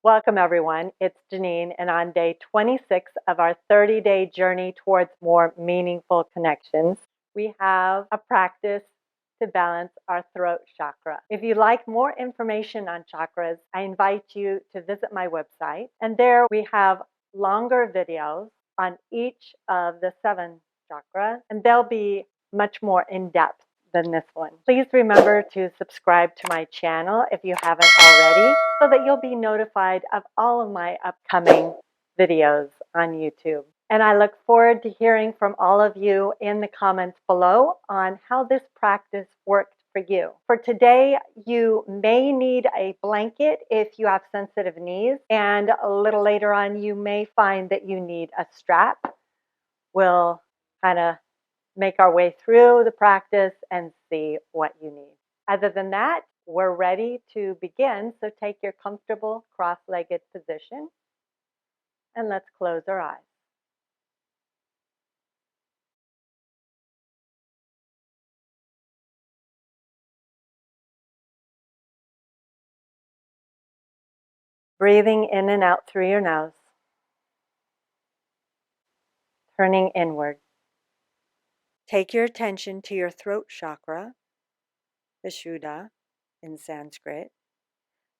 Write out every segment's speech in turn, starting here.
Welcome, everyone. It's Genene, and on day 26 of our 30-day journey towards more meaningful connections, we have a practice to balance our throat chakra. If you'd like more information on chakras, I invite you to visit my website, and there we have longer videos on each of the 7 chakras, and they'll be much more in-depth than this one. Please remember to subscribe to my channel if you haven't already, so that you'll be notified of all of my upcoming videos on YouTube. And I look forward to hearing from all of you in the comments below on how this practice worked for you. For today, you may need a blanket if you have sensitive knees, and a little later on, you may find that you need a strap. We'll kind of make our way through the practice and see what you need. Other than that, we're ready to begin. So take your comfortable cross-legged position and let's close our eyes. Breathing in and out through your nose, turning inward. Take your attention to your throat chakra, Vishuddha in Sanskrit.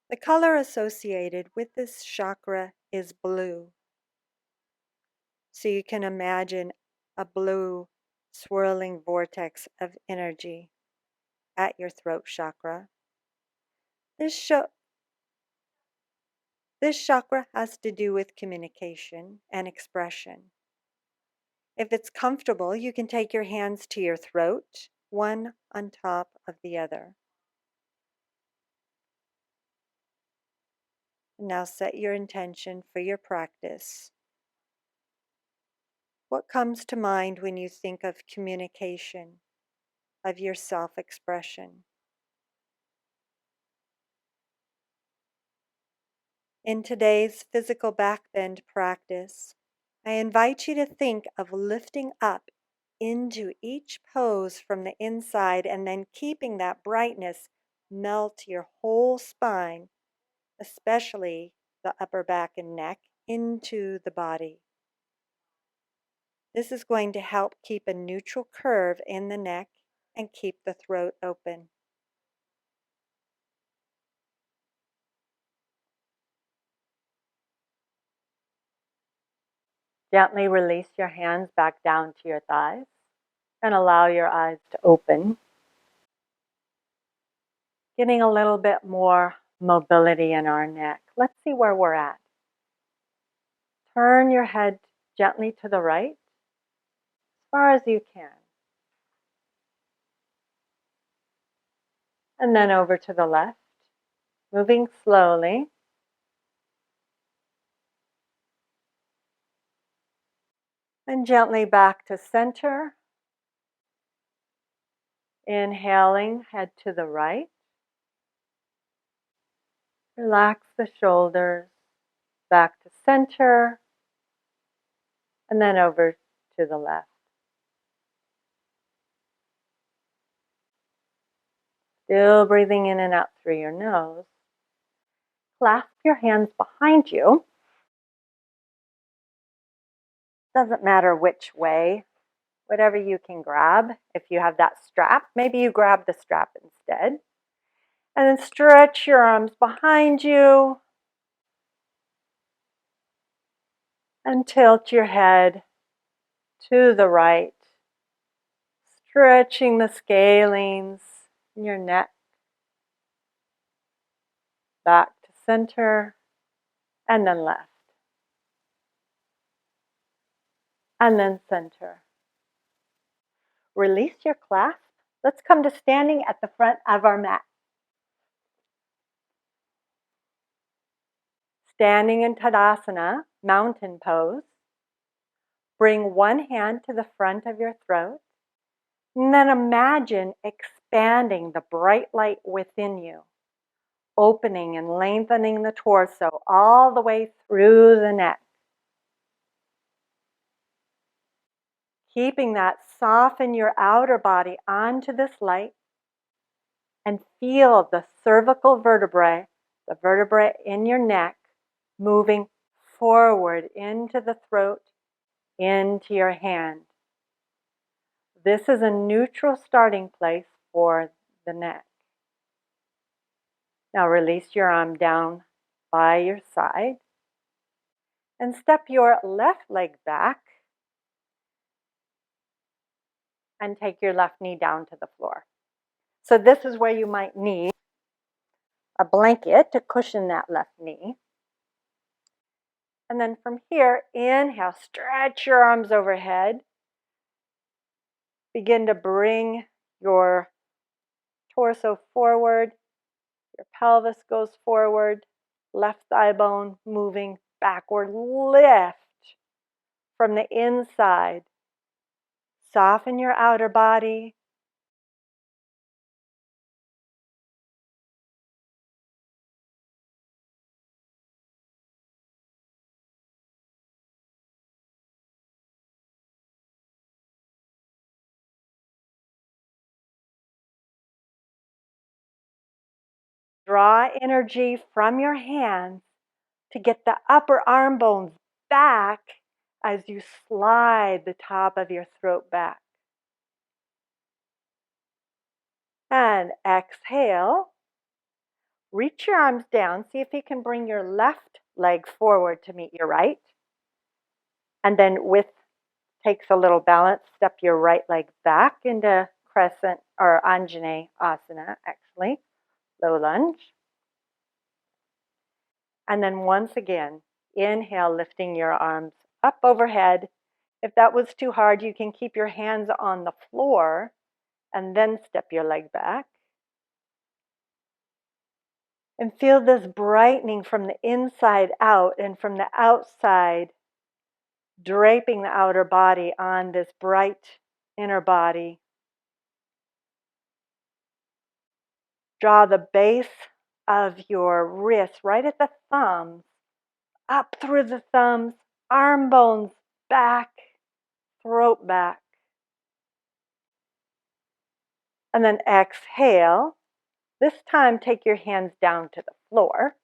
The color associated with this chakra is blue. So you can imagine a blue swirling vortex of energy at your throat chakra. This chakra has to do with communication and expression. If it's comfortable, you can take your hands to your throat, one on top of the other. Now set your intention for your practice. What comes to mind when you think of communication, of your self-expression? In today's physical backbend practice, I invite you to think of lifting up into each pose from the inside and then keeping that brightness melt your whole spine, especially the upper back and neck, into the body. This is going to help keep a neutral curve in the neck and keep the throat open. Gently release your hands back down to your thighs and allow your eyes to open. Getting a little bit more mobility in our neck. Let's see where we're at. Turn your head gently to the right, as far as you can. And then over to the left, moving slowly. And gently back to center. Inhaling, head to the right. Relax the shoulders, back to center, and then over to the left. Still breathing in and out through your nose. Clasp your hands behind you. Doesn't matter which way, whatever you can grab. If you have that strap, maybe you grab the strap instead. And then stretch your arms behind you. And tilt your head to the right. Stretching the scalenes in your neck. Back to center. And then left. And then center. Release your clasp. Let's come to standing at the front of our mat. Standing in Tadasana, mountain pose. Bring one hand to the front of your throat. And then imagine expanding the bright light within you. Opening and lengthening the torso all the way through the neck. Keeping that soften your outer body onto this light. And feel the cervical vertebrae, the vertebrae in your neck, moving forward into the throat, into your hand. This is a neutral starting place for the neck. Now release your arm down by your side and step your left leg back and take your left knee down to the floor. So this is where you might need a blanket to cushion that left knee. And then from here, inhale, stretch your arms overhead. Begin to bring your torso forward. Your pelvis goes forward. Left thigh bone moving backward. Lift from the inside. Soften your outer body. Draw energy from your hands to get the upper arm bones back as you slide the top of your throat back. And exhale. Reach your arms down. See if you can bring your left leg forward to meet your right. And then takes a little balance, step your right leg back into crescent or Anjane asana, actually, low lunge. And then once again, inhale, lifting your arms up overhead. If that was too hard, you can keep your hands on the floor and then step your leg back. And feel this brightening from the inside out and from the outside, draping the outer body on this bright inner body. Draw the base of your wrist right at the thumbs, up through the thumbs, arm bones back, throat back. And then exhale. This time, take your hands down to the floor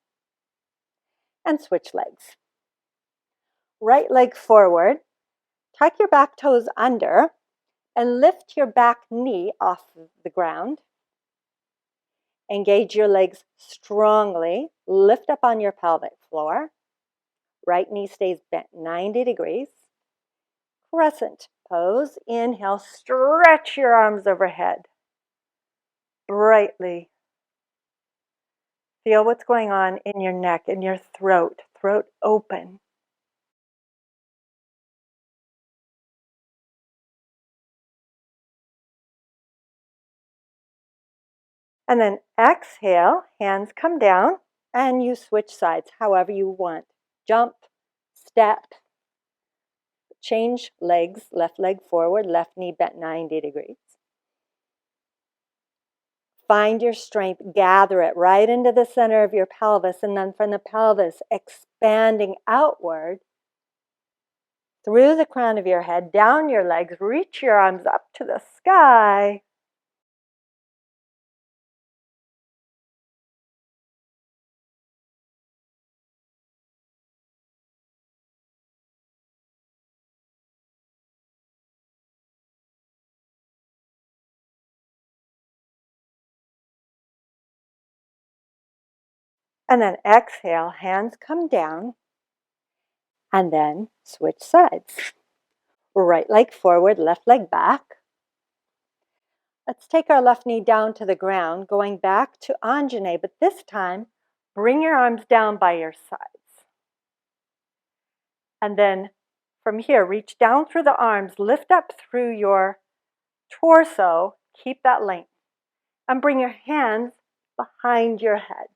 and switch legs. Right leg forward, tuck your back toes under, and lift your back knee off the ground. Engage your legs strongly. Lift up on your pelvic floor. Right knee stays bent 90 degrees. Crescent pose. Inhale, stretch your arms overhead. Brightly. Feel what's going on in your neck, in your throat. Throat open. And then exhale, hands come down, and you switch sides however you want. Jump, step, change legs, left leg forward, left knee bent 90 degrees. Find your strength, gather it right into the center of your pelvis, and then from the pelvis, expanding outward through the crown of your head, down your legs, reach your arms up to the sky. And then exhale, hands come down, and then switch sides. Right leg forward, left leg back. Let's take our left knee down to the ground, going back to Anjane, but this time, bring your arms down by your sides. And then from here, reach down through the arms, lift up through your torso, keep that length, and bring your hands behind your head.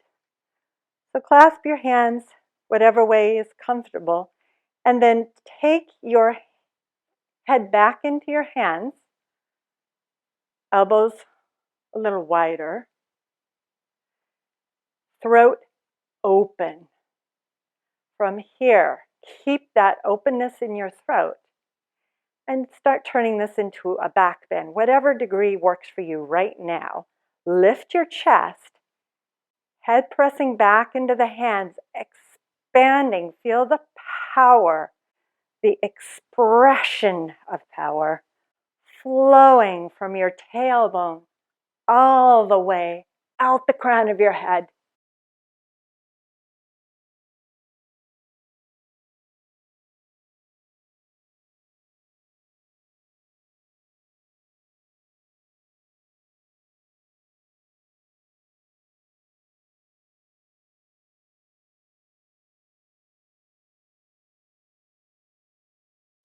So clasp your hands whatever way is comfortable, and then take your head back into your hands, elbows a little wider, throat open. From here, keep that openness in your throat and start turning this into a back bend, whatever degree works for you right now. Lift your chest, head pressing back into the hands, expanding. Feel the power, the expression of power flowing from your tailbone all the way out the crown of your head.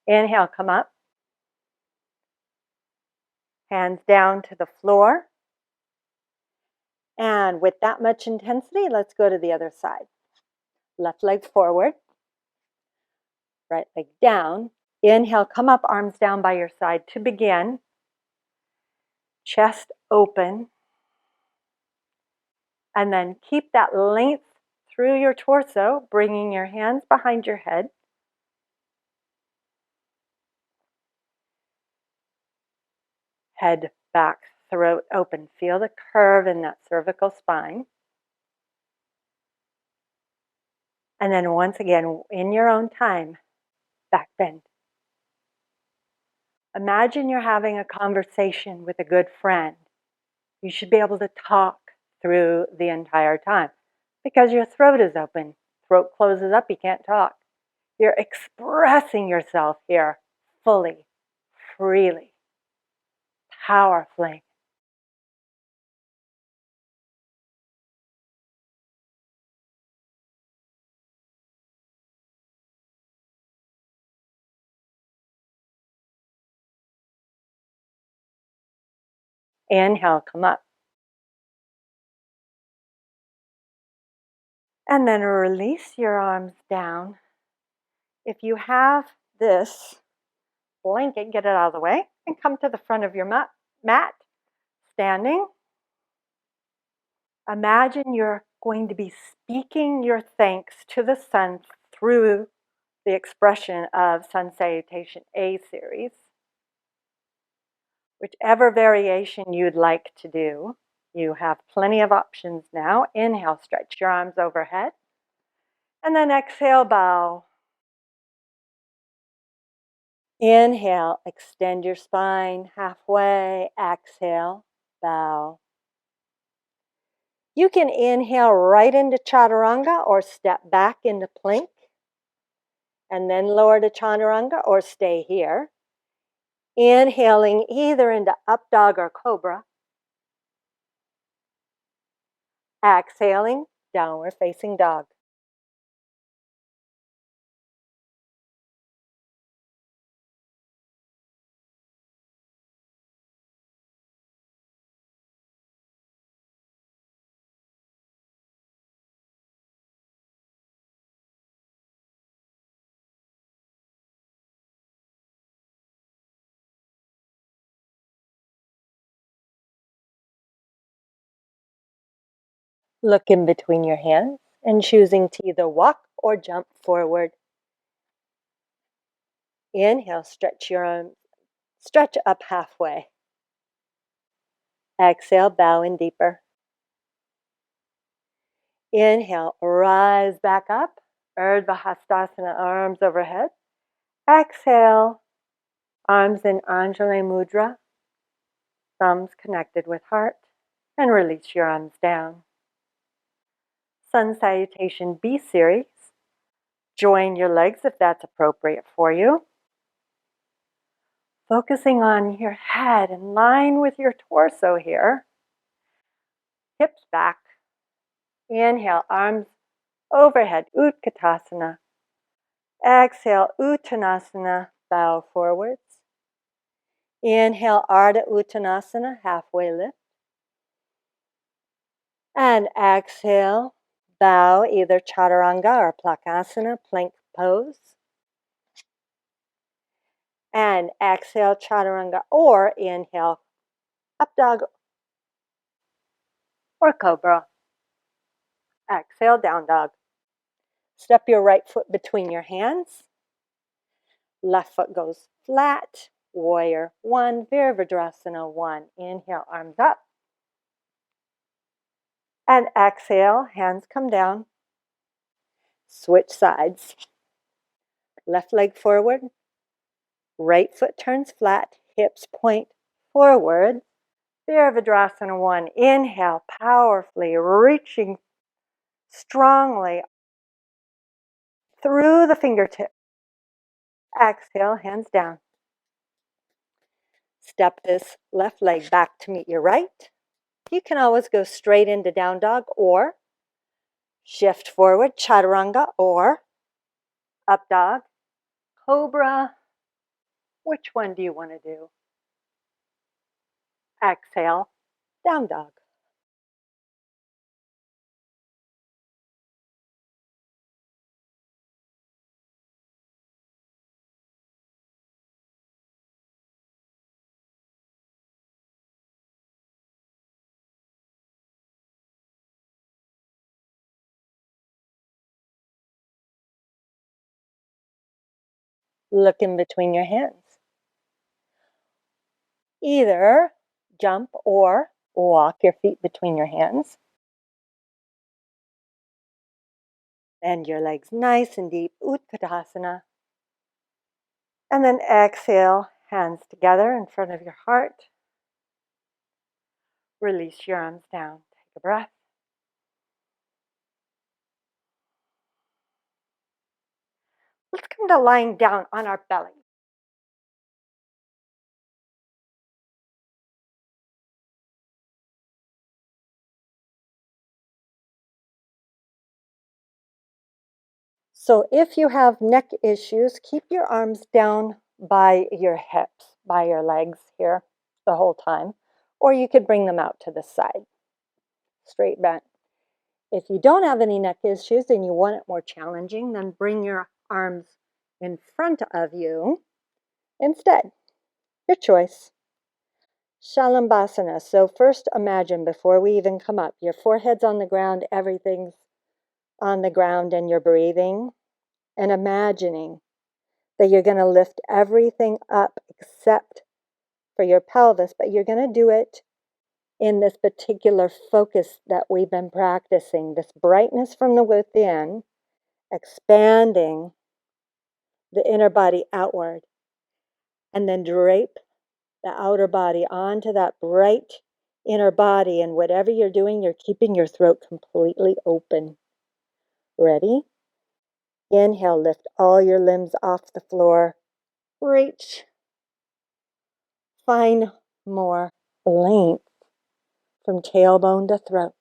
Inhale, come up. Hands down to the floor. And with that much intensity, let's go to the other side. Left leg forward. Right leg down. Inhale, come up, arms down by your side to begin. Chest open. And then keep that length through your torso, bringing your hands behind your head. Head back, throat open. Feel the curve in that cervical spine. And then once again, in your own time, back bend. Imagine you're having a conversation with a good friend. You should be able to talk through the entire time because your throat is open. Throat closes up, you can't talk. You're expressing yourself here fully, freely, powerfully. Inhale, come up. And then release your arms down. If you have this blanket, get it out of the way and come to the front of your mat, standing. Imagine you're going to be speaking your thanks to the sun through the expression of Sun Salutation A series. Whichever variation you'd like to do, you have plenty of options now. Inhale, stretch your arms overhead. And then exhale, bow. Inhale, extend your spine halfway. Exhale, bow. You can inhale right into chaturanga or step back into plank and then lower to chaturanga or stay here. Inhaling either into up dog or cobra. Exhaling, downward facing dog. Look in between your hands and choosing to either walk or jump forward. Inhale, stretch your arms, stretch up halfway. Exhale, bow in deeper. Inhale, rise back up, Urdhva Hastasana, arms overhead. Exhale, arms in Anjali Mudra, thumbs connected with heart, and release your arms down. Sun Salutation B series. Join your legs if that's appropriate for you. Focusing on your head in line with your torso here. Hips back. Inhale, arms overhead, Utkatasana. Exhale, Uttanasana, bow forwards. Inhale, Ardha Uttanasana, halfway lift. And exhale, bow either Chaturanga or Plakasana, plank pose. And exhale, Chaturanga, or inhale, up dog or cobra. Exhale, down dog. Step your right foot between your hands. Left foot goes flat. Warrior 1, Virabhadrasana 1. Inhale, arms up. And exhale, hands come down. Switch sides. Left leg forward. Right foot turns flat. Hips point forward. Virabhadrasana 1. Inhale, powerfully, reaching strongly through the fingertips. Exhale, hands down. Step this left leg back to meet your right. You can always go straight into down dog or shift forward, chaturanga, or up dog, cobra. Which one do you want to do? Exhale, down dog. Look in between your hands. Either jump or walk your feet between your hands. Bend your legs nice and deep, Utkatasana. And then exhale, hands together in front of your heart. Release your arms down. Take a breath. Let's come to lying down on our belly. So if you have neck issues, keep your arms down by your hips, by your legs here the whole time, or you could bring them out to the side, straight bent. If you don't have any neck issues and you want it more challenging, then bring your arms in front of you instead. Your choice. Shalambhasana. So first imagine, before we even come up, your forehead's on the ground, everything's on the ground, and you're breathing and imagining that you're going to lift everything up except for your pelvis, but you're going to do it in this particular focus that we've been practicing, this brightness from the within, expanding the inner body outward, and then drape the outer body onto that bright inner body, and whatever you're doing, you're keeping your throat completely open. Ready? Inhale, lift all your limbs off the floor. Reach. Find more length from tailbone to throat.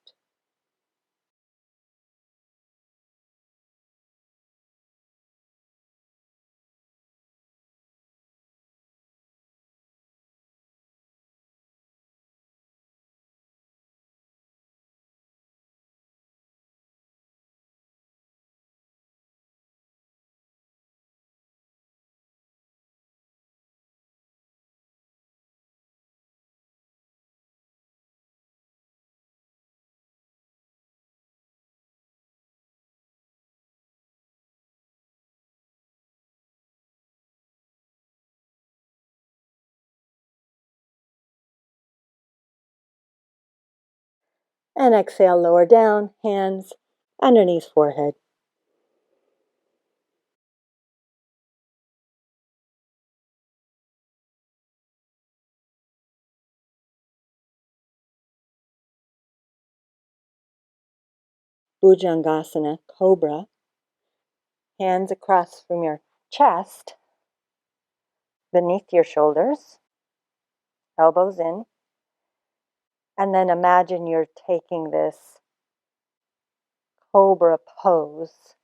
And exhale, lower down, hands underneath forehead. Bhujangasana, cobra. Hands across from your chest, beneath your shoulders, elbows in. And then imagine you're taking this cobra pose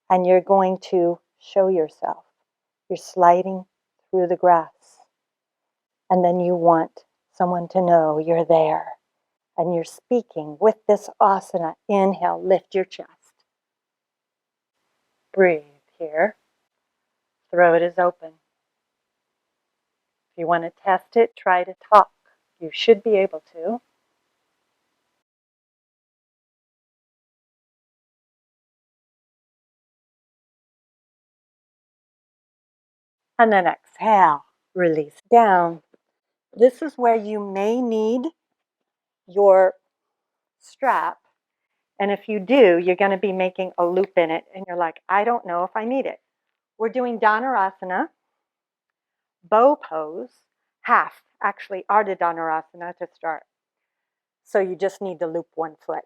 and you're going to show yourself. You're sliding through the grass. And then you want someone to know you're there. And you're speaking with this asana. Inhale, lift your chest. Breathe here. Throat is open. If you want to test it, try to talk. You should be able to. And then exhale, release down. This is where you may need your strap And if you do, you're going to be making a loop in it. And you're like, I don't know if I need it. We're doing Dhanurasana, bow pose, half, actually, Ardha Dhanurasana to start. So you just need to loop one foot.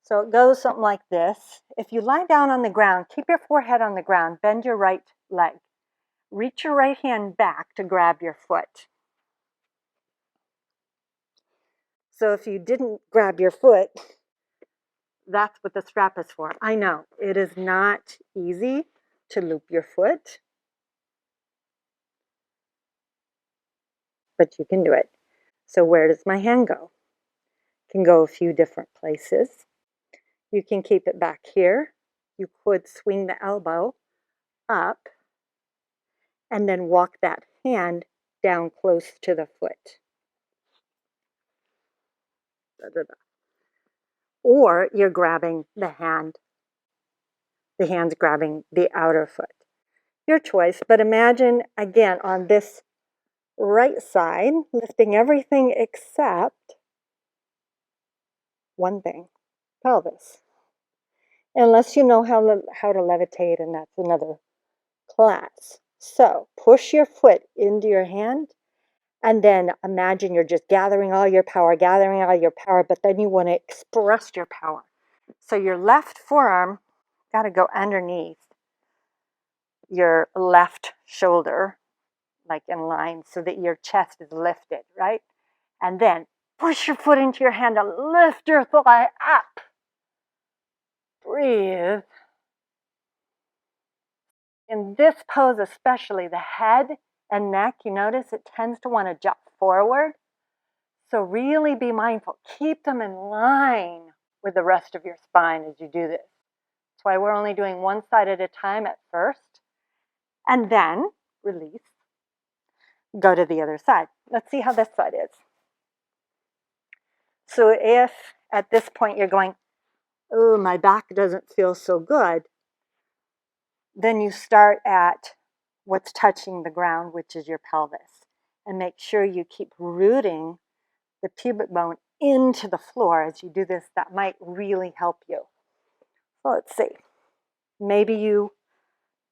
So it goes something like this. If you lie down on the ground, keep your forehead on the ground, bend your right leg. Reach your right hand back to grab your foot. So if you didn't grab your foot, that's what the strap is for. I know, it is not easy to loop your foot, but you can do it. So where does my hand go? It can go a few different places. You can keep it back here. You could swing the elbow up and then walk that hand down close to the foot. Or you're grabbing the hand's grabbing the outer foot. Your choice, but imagine again on this right side, lifting everything except one thing, pelvis. Unless you know how to levitate, and that's another class. So push your foot into your hand, and then imagine you're just gathering all your power, but then you want to express your power. So your left forearm got to go underneath your left shoulder, like in line, so that your chest is lifted, right? And then push your foot into your hand and lift your thigh up. Breathe. In this pose especially, the head and neck, you notice it tends to want to jump forward. So really be mindful. Keep them in line with the rest of your spine as you do this. That's why we're only doing one side at a time at first. And then release. Go to the other side. Let's see how this side is. So if at this point you're going, oh, my back doesn't feel so good, then you start at what's touching the ground, which is your pelvis. And make sure you keep rooting the pubic bone into the floor as you do this. That might really help you. So let's see. Maybe you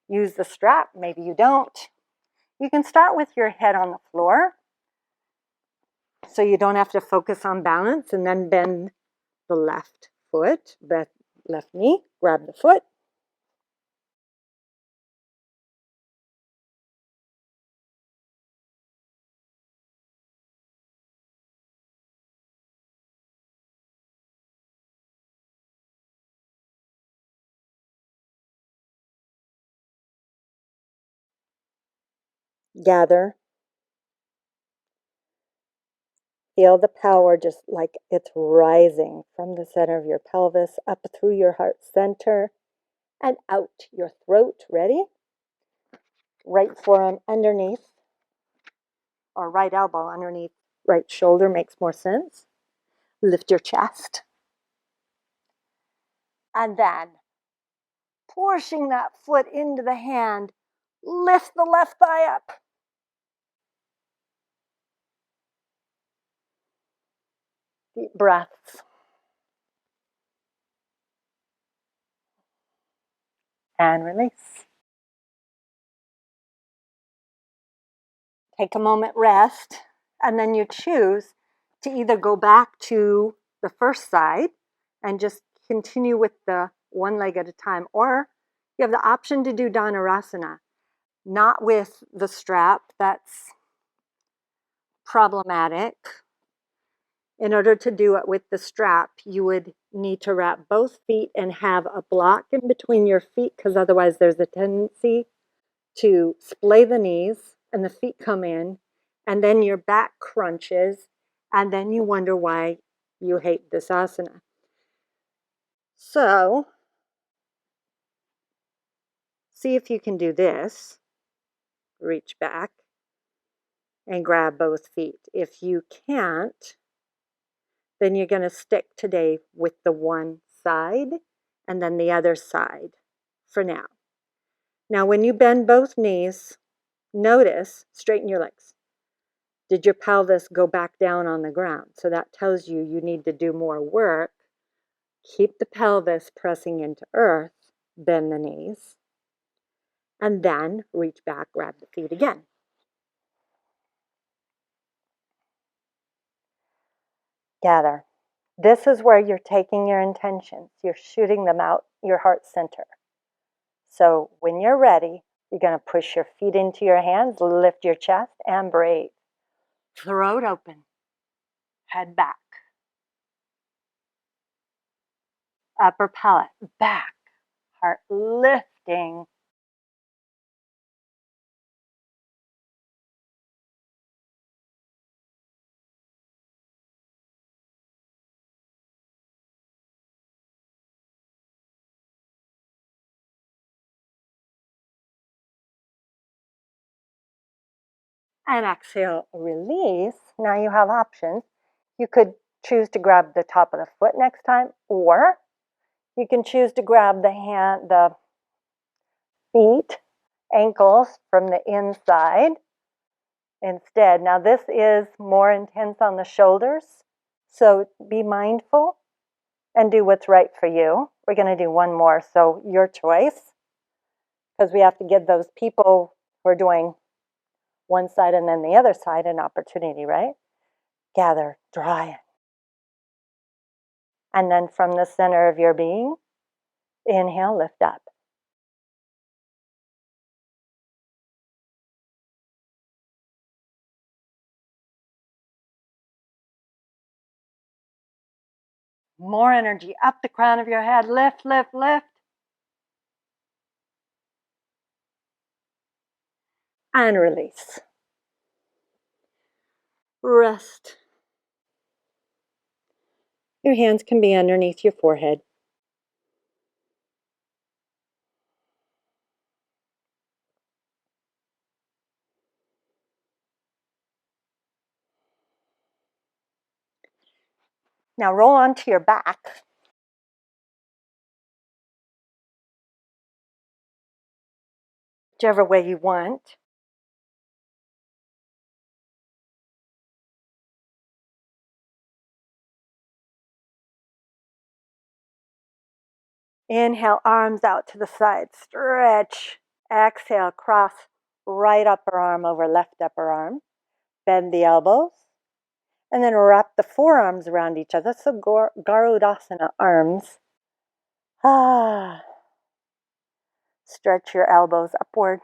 use the strap, maybe you don't. You can start with your head on the floor so you don't have to focus on balance, and then bend the left foot, left knee, grab the foot. Gather. Feel the power just like it's rising from the center of your pelvis up through your heart center and out your throat. Ready? Right forearm underneath, or right elbow underneath right shoulder makes more sense. Lift your chest. And then pushing that foot into the hand, lift the left thigh up. Deep breaths. And release. Take a moment, rest, and then you choose to either go back to the first side and just continue with the one leg at a time, or you have the option to do Dhanurasana, not with the strap. That's problematic. In order to do it with the strap, you would need to wrap both feet and have a block in between your feet, because otherwise there's a tendency to splay the knees and the feet come in, and then your back crunches, and then you wonder why you hate this asana. So see if you can do this. Reach back and grab both feet. If you can't, then you're going to stick today with the one side and then the other side for now. Now, when you bend both knees, notice, straighten your legs. Did your pelvis go back down on the ground? So that tells you you need to do more work. Keep the pelvis pressing into earth, bend the knees, and then reach back, grab the feet again. Gather. This is where you're taking your intentions. You're shooting them out your heart center. So when you're ready, you're going to push your feet into your hands, lift your chest, and breathe. Throat open. Head back. Upper palate back. Heart lifting. And exhale, release. Now you have options. You could choose to grab the top of the foot next time, or you can choose to grab the feet, ankles from the inside instead. Now this is more intense on the shoulders, so be mindful and do what's right for you. We're going to do one more, so your choice, because we have to give those people who are doing one side and then the other side an opportunity, right? Gather, draw in. And then from the center of your being, inhale, lift up. More energy up the crown of your head. Lift, lift, lift. And release. Rest. Your hands can be underneath your forehead. Now roll onto your back. Whichever way you want. Inhale, arms out to the side. Stretch. Exhale, cross right upper arm over left upper arm. Bend the elbows. And then wrap the forearms around each other. So Garudasana arms. Stretch your elbows upward.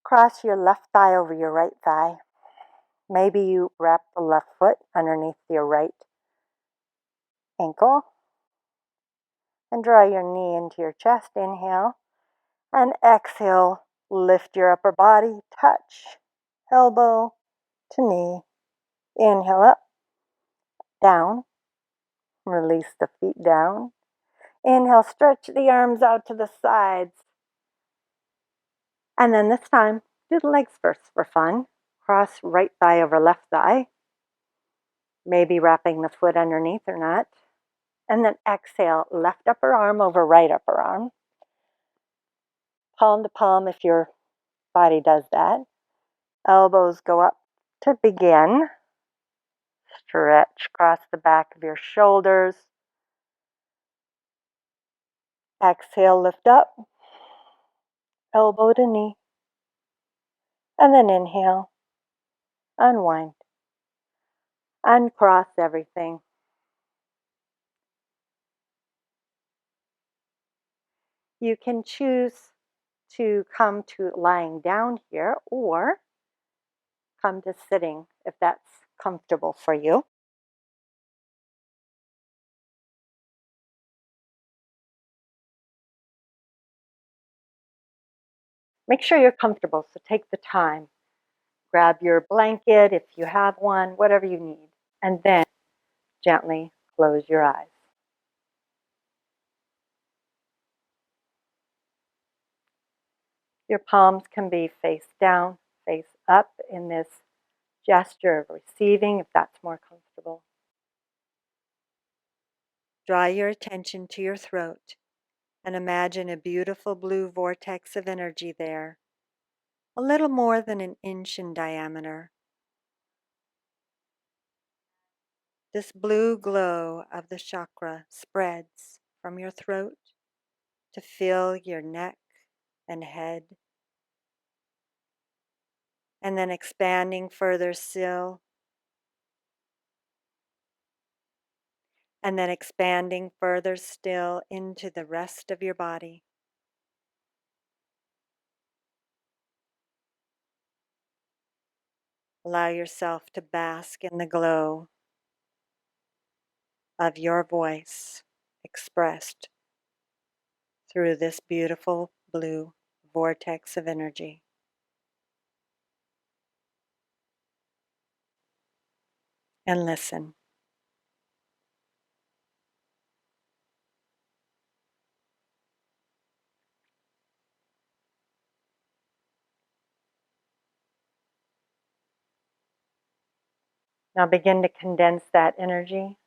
Cross your left thigh over your right thigh. Maybe you wrap the left foot underneath your right ankle. And draw your knee into your chest. Inhale. And exhale. Lift your upper body. Touch elbow to knee. Inhale up. Down. Release the feet down. Inhale, stretch the arms out to the sides. And then this time, do the legs first for fun. Cross right thigh over left thigh. Maybe wrapping the foot underneath or not. And then exhale, left upper arm over right upper arm. Palm to palm if your body does that. Elbows go up to begin. Stretch across the back of your shoulders. Exhale, lift up. Elbow to knee. And then inhale. Unwind. Uncross everything. You can choose to come to lying down here or come to sitting if that's comfortable for you. Make sure you're comfortable, so take the time. Grab your blanket if you have one, whatever you need, and then gently close your eyes. Your palms can be face down, face up in this gesture of receiving if that's more comfortable. Draw your attention to your throat and imagine a beautiful blue vortex of energy there. a little more than an inch in diameter. This blue glow of the chakra spreads from your throat to fill your neck and head, and then expanding further still, and then expanding further still into the rest of your body. Allow yourself to bask in the glow of your voice expressed through this beautiful blue vortex of energy. And listen. Now begin to condense that energy,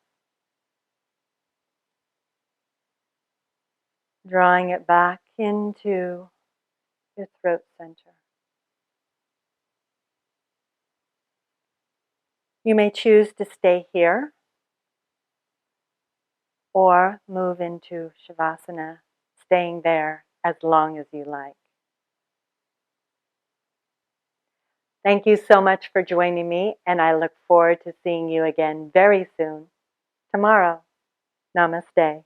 drawing it back into your throat center. You may choose to stay here or move into Shavasana, staying there as long as you like. Thank you so much for joining me, and I look forward to seeing you again very soon, tomorrow. Namaste.